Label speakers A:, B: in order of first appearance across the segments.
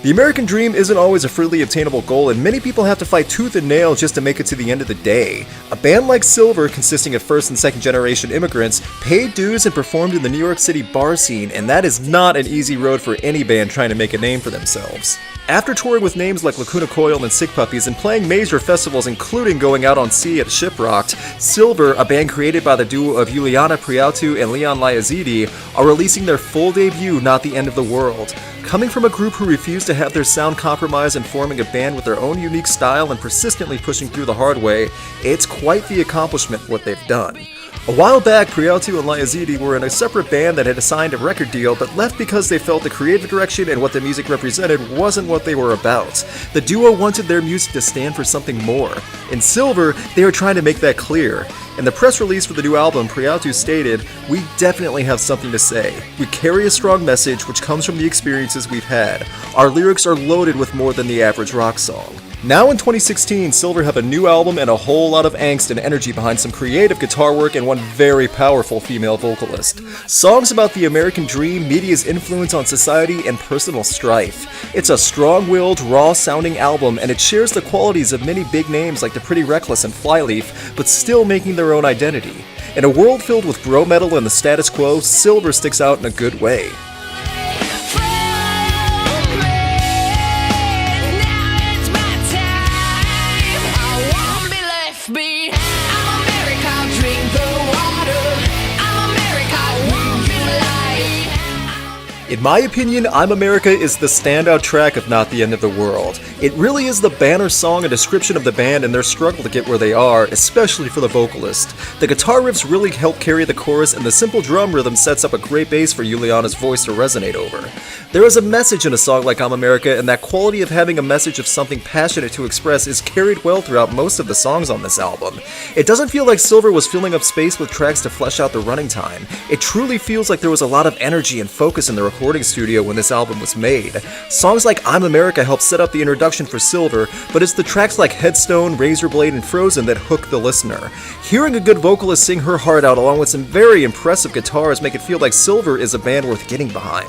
A: The American dream isn't always a freely obtainable goal, and many people have to fight tooth and nail just to make it to the end of the day. A band like Cilver, consisting of first and second generation immigrants, paid dues and performed in the New York City bar scene, and that is not an easy road for any band trying to make a name for themselves. After touring with names like Lacuna Coil and Sick Puppies and playing major festivals including Going Out on Sea at Shiprocked, Cilver, a band created by the duo of Juliana Priatu and Leon Liazidi, are releasing their full debut, Not the End of the World. Coming from a group who refused to have their sound compromised and forming a band with their own unique style and persistently pushing through the hard way, it's quite the accomplishment what they've done. A while back, Priatu and Liazidi were in a separate band that had signed a record deal but left because they felt the creative direction and what the music represented wasn't what they were about. The duo wanted their music to stand for something more. In Cilver, they are trying to make that clear. In the press release for the new album, Priatu stated, "We definitely have something to say. We carry a strong message which comes from the experiences we've had. Our lyrics are loaded with more than the average rock song." Now in 2016, Cilver have a new album and a whole lot of angst and energy behind some creative guitar work and one very powerful female vocalist. Songs about the American dream, media's influence on society, and personal strife. It's a strong-willed, raw-sounding album, and it shares the qualities of many big names like The Pretty Reckless and Flyleaf, but still making their own identity. In a world filled with bro metal and the status quo, Cilver sticks out in a good way. In my opinion, I'm America is the standout track of Not the End of the World. It really is the banner song and description of the band and their struggle to get where they are, especially for the vocalist. The guitar riffs really help carry the chorus, and the simple drum rhythm sets up a great base for Juliana's voice to resonate over. There is a message in a song like I'm America, and that quality of having a message of something passionate to express is carried well throughout most of the songs on this album. It doesn't feel like Cilver was filling up space with tracks to flesh out the running time. It truly feels like there was a lot of energy and focus in the recording studio when this album was made. Songs like I'm America help set up the introduction for Cilver, but it's the tracks like Headstone, Razorblade, and Frozen that hook the listener. Hearing a good vocalist sing her heart out along with some very impressive guitars make it feel like Cilver is a band worth getting behind.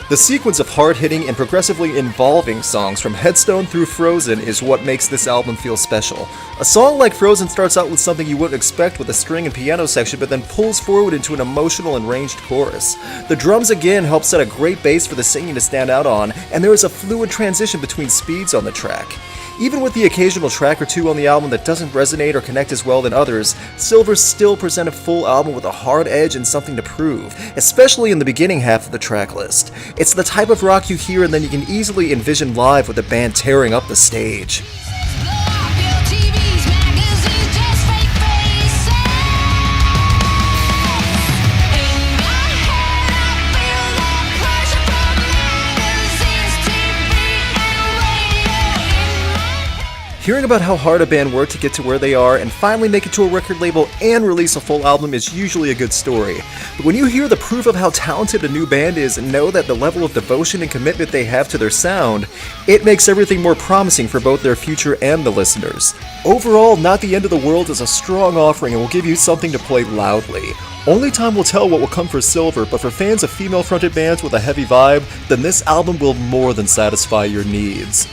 A: The sequence of hard-hitting and progressively involving songs from Headstone through Frozen is what makes this album feel special. A song like Frozen starts out with something you wouldn't expect with a string and piano section, but then pulls forward into an emotional and ranged chorus. The drums again help set a great base for the singing to stand out on, and there is a fluid transition between speeds on the track. Even with the occasional track or two on the album that doesn't resonate or connect as well than others, Cilver still present a full album with a hard edge and something to prove, especially in the beginning half of the track list. It's the type of rock you hear and then you can easily envision live with the band tearing up the stage. Hearing about how hard a band worked to get to where they are and finally make it to a record label and release a full album is usually a good story. But when you hear the proof of how talented a new band is and know that the level of devotion and commitment they have to their sound, it makes everything more promising for both their future and the listeners. Overall, Not the End of the World is a strong offering and will give you something to play loudly. Only time will tell what will come for Cilver, but for fans of female-fronted bands with a heavy vibe, then this album will more than satisfy your needs.